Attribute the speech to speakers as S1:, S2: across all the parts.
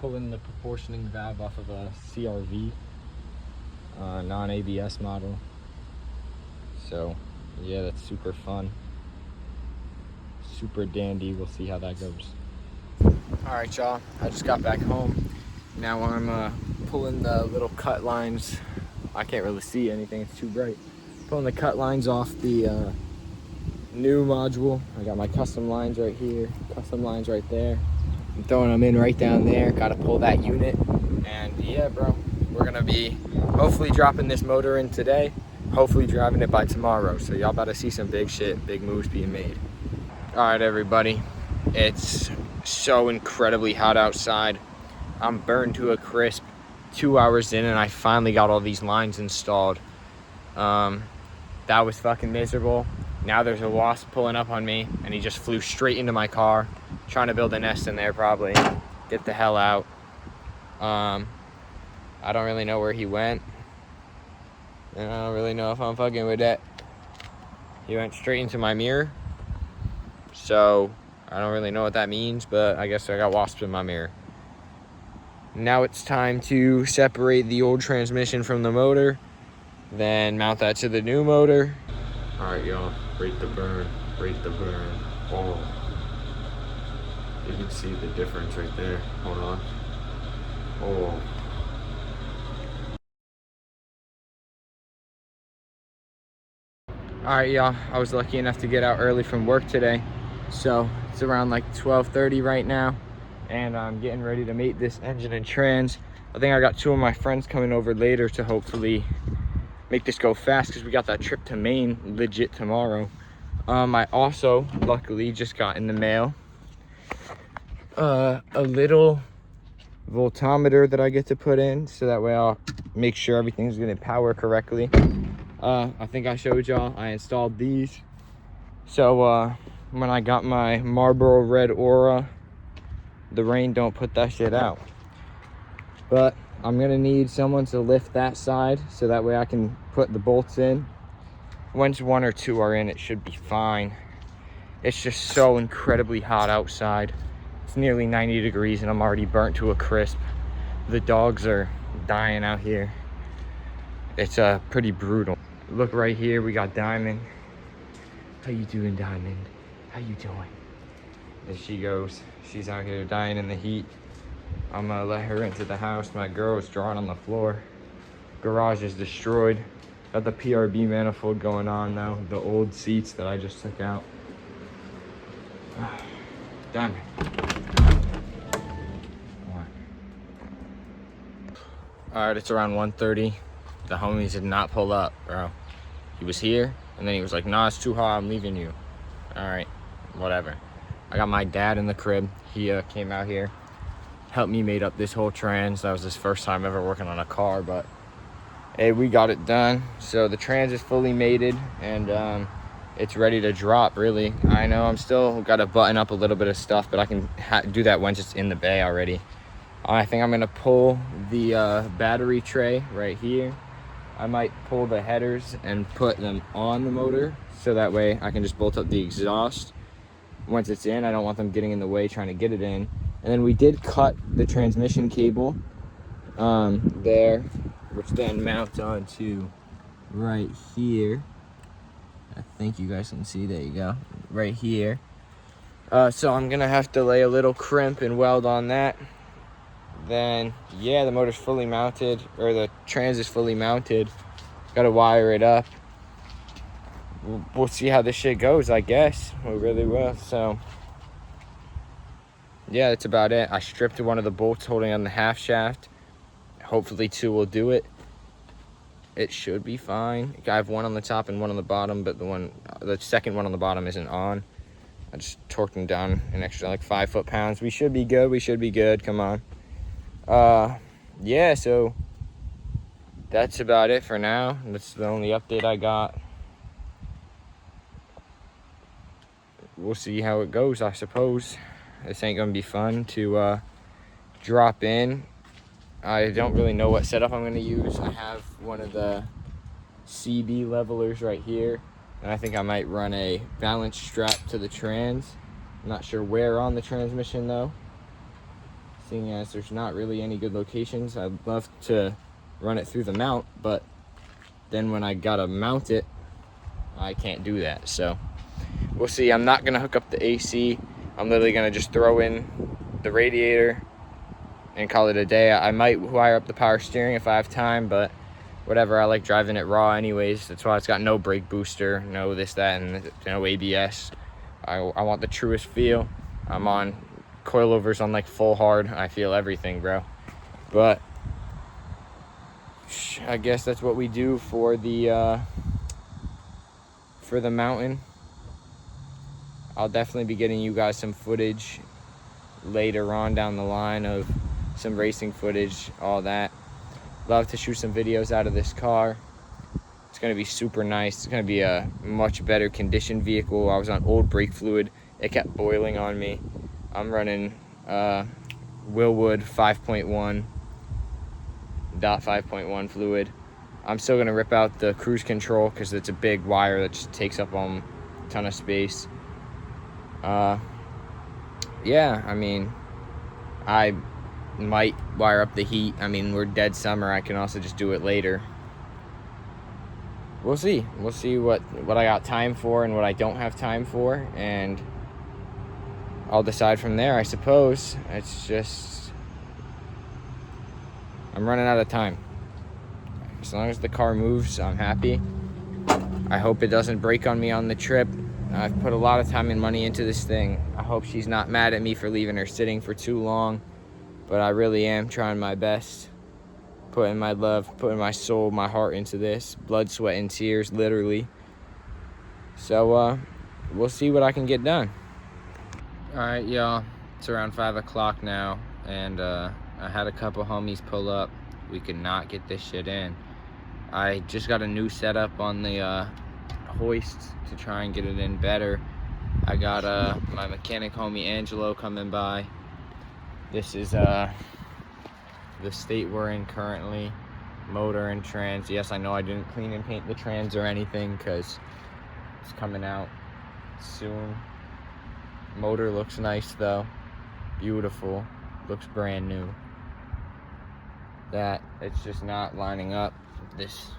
S1: pulling the proportioning valve off of a CRV, non-ABS model. So yeah, that's super fun, super dandy. We'll see how that goes. All right, y'all, I just got back home. Now I'm pulling the little cut lines. I can't really see anything, it's too bright. Pulling the cut lines off the new module. I got my custom lines right here, custom lines right there. I'm throwing them in right down there. Got to pull that unit. And yeah, bro, we're gonna be hopefully dropping this motor in today, hopefully driving it by tomorrow. So y'all about to see some big shit, big moves being made. All right, everybody, it's so incredibly hot outside. I'm burned to a crisp 2 hours in, and I finally got all these lines installed. That was fucking miserable. Now there's a wasp pulling up on me, and he just flew straight into my car, trying to build a nest in there probably. Get the hell out. I don't really know where he went, and I don't really know if I'm fucking with that. He went straight into my mirror, so I don't really know what that means, but I guess I got wasps in my mirror. Now it's time to separate the old transmission from the motor, then mount that to the new motor. All right, y'all, rate the burn, rate the burn. Oh, you can see the difference right there. Hold on. Oh. All right, y'all, I was lucky enough to get out early from work today. So it's around like 12:30 right now, and I'm getting ready to mate this engine and trans. I think I got 2 of my friends coming over later to hopefully make this go fast, because we got that trip to Maine legit tomorrow. I also luckily just got in the mail a little voltometer that I get to put in, so that way I'll make sure everything's gonna power correctly. I think I showed y'all I installed these, so when I got my Marlboro Red Aura, the rain don't put that shit out. But I'm gonna need someone to lift that side, so that way I can put the bolts in. Once 1 or 2 are in, it should be fine. It's just so incredibly hot outside. It's nearly 90 degrees and I'm already burnt to a crisp. The dogs are dying out here. It's pretty brutal. Look right here, we got Diamond. How you doing, Diamond? How you doing? There she goes. She's out here dying in the heat. I'm gonna let her into the house. My girl is drawing on the floor. Garage is destroyed. Got the PRB manifold going on now. The old seats that I just took out. Diamond. Alright, it's around 1:30. The homies did not pull up, bro. He was here, and then he was like, nah, it's too hot, I'm leaving you. Alright, whatever. I got my dad in the crib. He came out here, helped me mate up this whole trans. That was his first time ever working on a car, but hey, we got it done. So the trans is fully mated, and it's ready to drop, really. I know I'm still got to button up a little bit of stuff, but I can do that once it's in the bay already. I think I'm gonna pull the battery tray right here. I might pull the headers and put them on the motor, so that way I can just bolt up the exhaust once it's in. I don't want them getting in the way trying to get it in. And then we did cut the transmission cable there, which then mounts onto right here. I think you guys can see, there you go, right here. So I'm gonna have to lay a little crimp and weld on that. Then yeah, the motor's fully mounted, or the trans is fully mounted. Gotta wire it up. We'll see how this shit goes, I guess. We really will. So yeah, that's about it. I stripped one of the bolts holding on the half shaft. Hopefully 2 will do it. It should be fine. I have one on the top and one on the bottom, but the second one on the bottom isn't on. I just torqued them down an extra like 5 foot-pounds. We should be good. We should be good. Come on. Yeah, so that's about it for now. That's the only update I got. We'll see how it goes, I suppose. This ain't gonna be fun to drop in. I don't really know what setup I'm gonna use. I have one of the CB levelers right here, and I think I might run a balance strap to the trans. I'm not sure where on the transmission though. seeing as there's not really any good locations. I'd love to run it through the mount, but then when I gotta mount it, I can't do that. So we'll see. I'm not gonna hook up the AC. I'm literally gonna just throw in the radiator and call it a day. I might wire up the power steering if I have time, but whatever. I like driving it raw anyways. That's why it's got no brake booster, no this, that, and no ABS. I want the truest feel. I'm on coilovers on like full hard. I feel everything, bro. But I guess that's what we do for the mountain. I'll definitely be getting you guys some footage later on down the line of some racing footage, all that. Love to shoot some videos out of this car. It's gonna be super nice. It's gonna be a much better conditioned vehicle. I was on old brake fluid. It kept boiling on me. I'm running Willwood 5.1 fluid. I'm still gonna rip out the cruise control because it's a big wire that just takes up a ton of space. Yeah, I mean, I might wire up the heat. I mean, we're dead summer. I can also just do it later. We'll see. We'll see what I got time for and what I don't have time for, and I'll decide from there, I suppose. It's just, I'm running out of time. As long as the car moves, I'm happy. I hope it doesn't break on me on the trip. I've put a lot of time and money into this thing. I hope she's not mad at me for leaving her sitting for too long, but I really am trying my best. Putting my love, putting my soul, my heart into this. Blood, sweat, and tears, literally. So, we'll see what I can get done. Alright, y'all. It's around 5 o'clock now, and I had a couple homies pull up. We could not get this shit in. I just got a new setup on the hoist to try and get it in better. I got my mechanic homie Angelo coming by. This is the state we're in currently. Motor and trans. Yes, I know I didn't clean and paint the trans or anything because it's coming out soon. Motor looks nice though. Beautiful. Looks brand new. That, it's just not lining up. This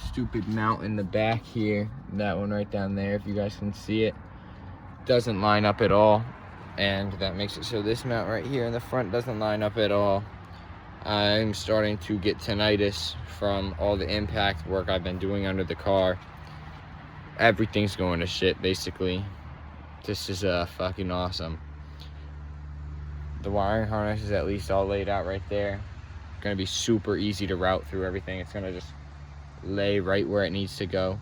S1: stupid mount in the back here, that one right down there, if you guys can see it, doesn't line up at all. And that makes it so this mount right here in the front doesn't line up at all. I'm starting to get tinnitus from all the impact work I've been doing under the car. Everything's going to shit, basically. This is fucking awesome. The wiring harness is at least all laid out right there. It's gonna be super easy to route through everything. It's gonna just lay right where it needs to go.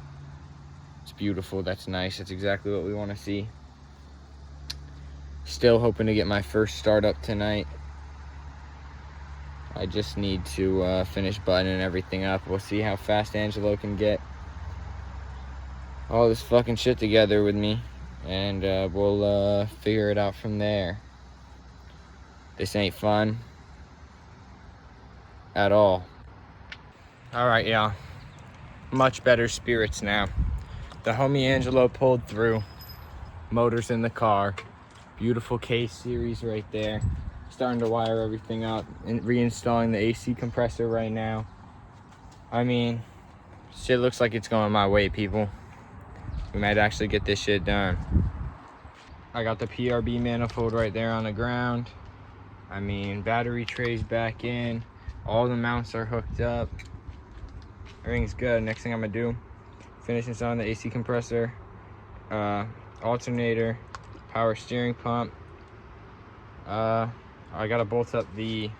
S1: It's beautiful. That's nice. That's exactly what we want to see. Still hoping to get my first startup tonight. I just need to finish buttoning everything up. We'll see how fast Angelo can get all this fucking shit together with me, and we'll figure it out from there. This ain't fun at all. Alright, y'all. Much better spirits now. The homie Angelo pulled through. Motors in the car. Beautiful K-series right there. Starting to wire everything up and reinstalling the AC compressor right now. I mean, shit looks like it's going my way, people. We might actually get this shit done. I got the PRB manifold right there on the ground. I mean, battery trays back in. All the mounts are hooked up. Everything's good. Next thing I'm gonna do, finish installing the AC compressor, alternator, power steering pump. I gotta bolt up the,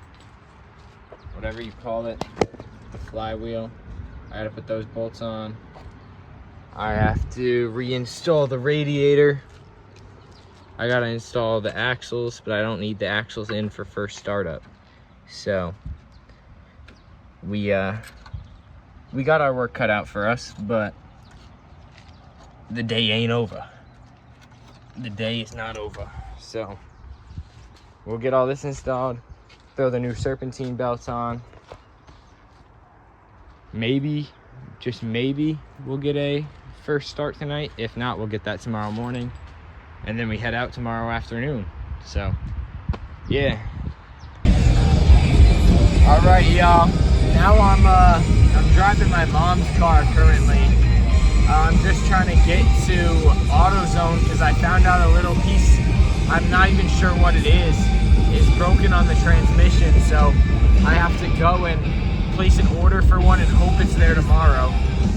S1: whatever you call it, the flywheel. I gotta put those bolts on. I have to reinstall the radiator. I gotta install the axles, but I don't need the axles in for first startup. So we got our work cut out for us, but the day ain't over. The day is not over. So we'll get all this installed, throw the new serpentine belts on. Maybe, just maybe, we'll get a first start tonight. If not, we'll get that tomorrow morning. And then we head out tomorrow afternoon. So, yeah, All right, y'all. Now I'm driving my mom's car currently. I'm just trying to get to AutoZone because I found out a little piece. I'm not even sure what it is broken on the transmission. So I have to go and place an order for one and hope it's there tomorrow.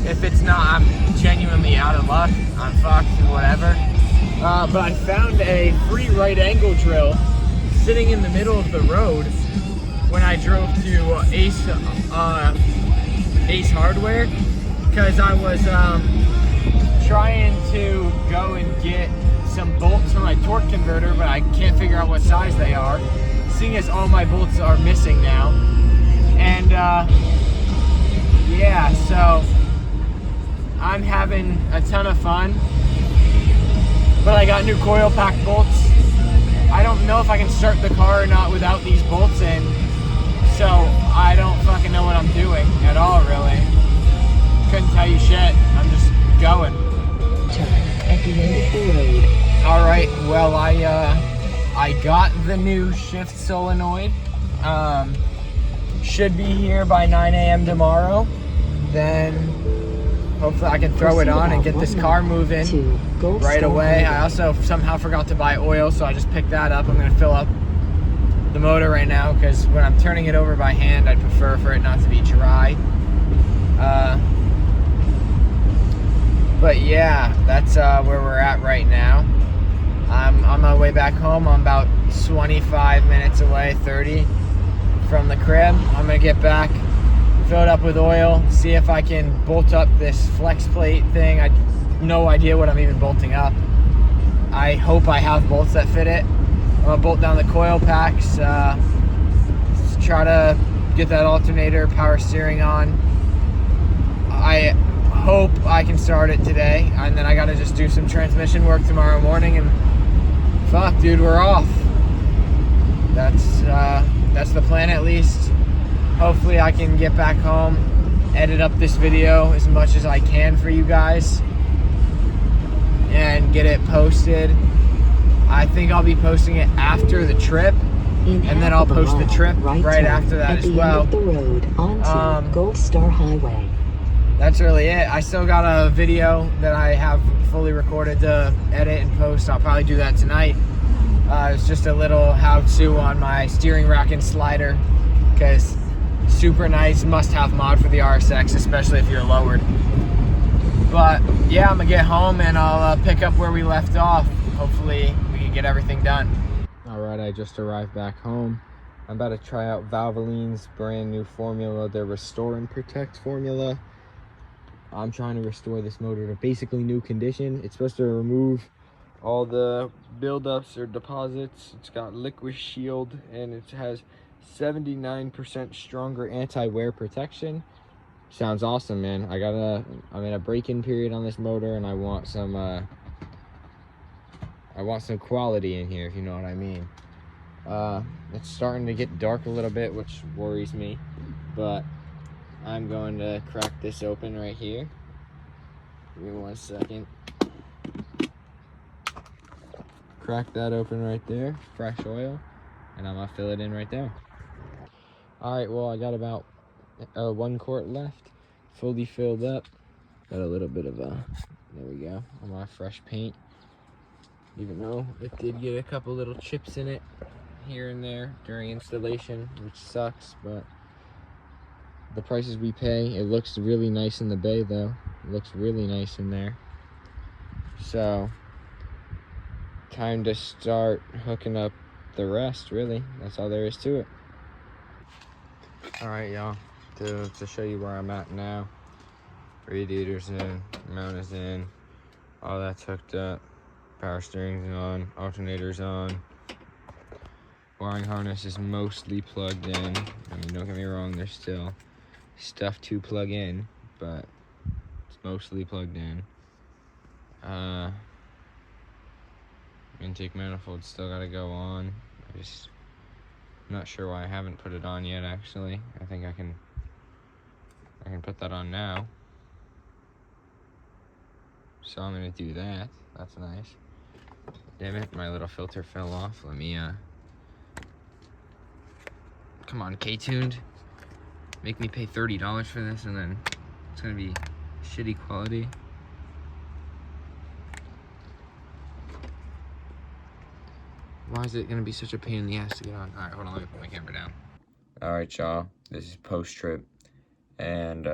S1: If it's not, I'm genuinely out of luck. I'm fucked, whatever. But I found a free right angle drill sitting in the middle of the road when I drove to Ace Hardware, because I was trying to go and get some bolts for my torque converter, but I can't figure out what size they are, seeing as all my bolts are missing now. And yeah, so I'm having a ton of fun, but I got new coil pack bolts. I don't know if I can start the car or not without these bolts in, so I don't fucking know what I'm doing at all, really. Couldn't tell you shit. I'm just going.
S2: Turn at the end of the road.
S1: All right. Well, I got the new shift solenoid. Should be here by 9 a.m. tomorrow. Then hopefully I can throw it on and get this car moving right away. I also somehow forgot to buy oil, so I just picked that up. I'm gonna fill up the motor right now because when I'm turning it over by hand, I'd prefer for it not to be dry. But yeah, that's where we're at right now. I'm on my way back home. I'm about 25 minutes away, 30 from the crib. I'm gonna get back, fill it up with oil, see if I can bolt up this flex plate thing. I have no idea what I'm even bolting up. I hope I have bolts that fit it. I'm gonna bolt down the coil packs, try to get that alternator power steering on. I hope I can start it today, and then I gotta just do some transmission work tomorrow morning, and fuck, dude, we're off. That's the plan, at least. Hopefully I can get back home, edit up this video as much as I can for you guys, and get it posted. I think I'll be posting it after the trip, and then I'll post the trip right after that as well.
S2: At the end of the road onto Gold Star Highway.
S1: That's really it. I still got a video that I have fully recorded to edit and post. I'll probably do that tonight. It's just a little how-to on my steering rack and slider, because super nice, must-have mod for the RSX, especially if you're lowered. But yeah, I'm gonna get home and I'll pick up where we left off. Hopefully we can get everything done. All right, I just arrived back home. I'm about to try out Valvoline's brand new formula, their Restore and Protect formula. I'm trying to restore this motor to basically new condition. It's supposed to remove all the buildups or deposits. It's got liquid shield and it has 79% stronger anti-wear protection. Sounds awesome, man. I'm in a break-in period on this motor, and I want some quality in here, if you know what I mean. It's starting to get dark a little bit, which worries me, but I'm going to crack this open right here. Give me 1 second. Crack that open right there, fresh oil, and I'm gonna fill it in right there. All right, well, I got about 1 quart left, fully filled up. Got a little bit of there we go, on my fresh paint, even though it did get a couple little chips in it here and there during installation, which sucks, but the prices we pay. It looks really nice in the bay, though. It looks really nice in there. So time to start hooking up the rest, really. That's all there is to it. All right, y'all, to show you where I'm at now. Radiator's in, mount is in, all that's hooked up, power steering's on, alternator's on, wiring harness is mostly plugged in. I mean, don't get me wrong, there's still stuff to plug in, but it's mostly plugged in. Intake manifold still gotta go on. I'm just not sure why I haven't put it on yet, actually. I think I can put that on now. So I'm gonna do that. That's nice. Damn it, my little filter fell off. Let me come on, K-tuned. make me pay $30 for this, and then it's gonna be shitty quality. Why is it gonna be such a pain in the ass to get on? All right, hold on, let me put my camera down. All right, y'all, this is post-trip, and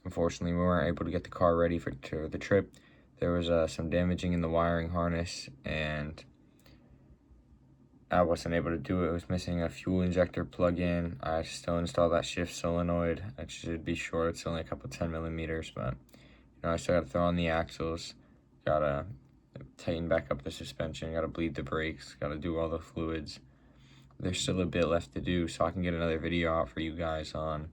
S1: unfortunately we weren't able to get the car ready for the trip. There was some damaging in the wiring harness, and I wasn't able to do it. It was missing a fuel injector plug-in. I still installed that shift solenoid. It should be short. It's only a couple 10 millimeters, but you know, I still got to throw on the axles. Gotta tighten back up the suspension. Gotta bleed the brakes. Gotta do all the fluids. There's still a bit left to do, so I can get another video out for you guys on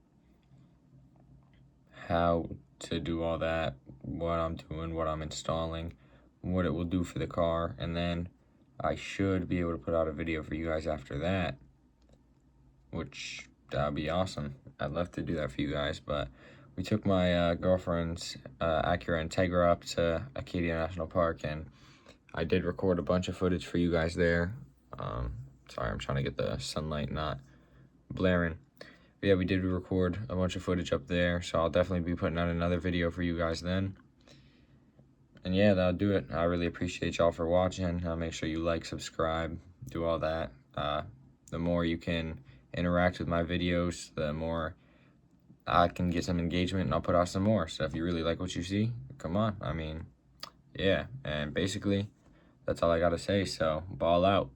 S1: how to do all that, what I'm doing, what I'm installing, what it will do for the car, and then I should be able to put out a video for you guys after that, which that would be awesome. I'd love to do that for you guys, but we took my girlfriend's Acura Integra up to Acadia National Park, and I did record a bunch of footage for you guys there. Sorry, I'm trying to get the sunlight not blaring. But yeah, we did record a bunch of footage up there, so I'll definitely be putting out another video for you guys then. And yeah, that'll do it. I really appreciate y'all for watching. Make sure you like, subscribe, do all that. The more you can interact with my videos, the more I can get some engagement, and I'll put out some more. So if you really like what you see, come on. I mean, yeah. And basically, that's all I gotta say. So, ball out.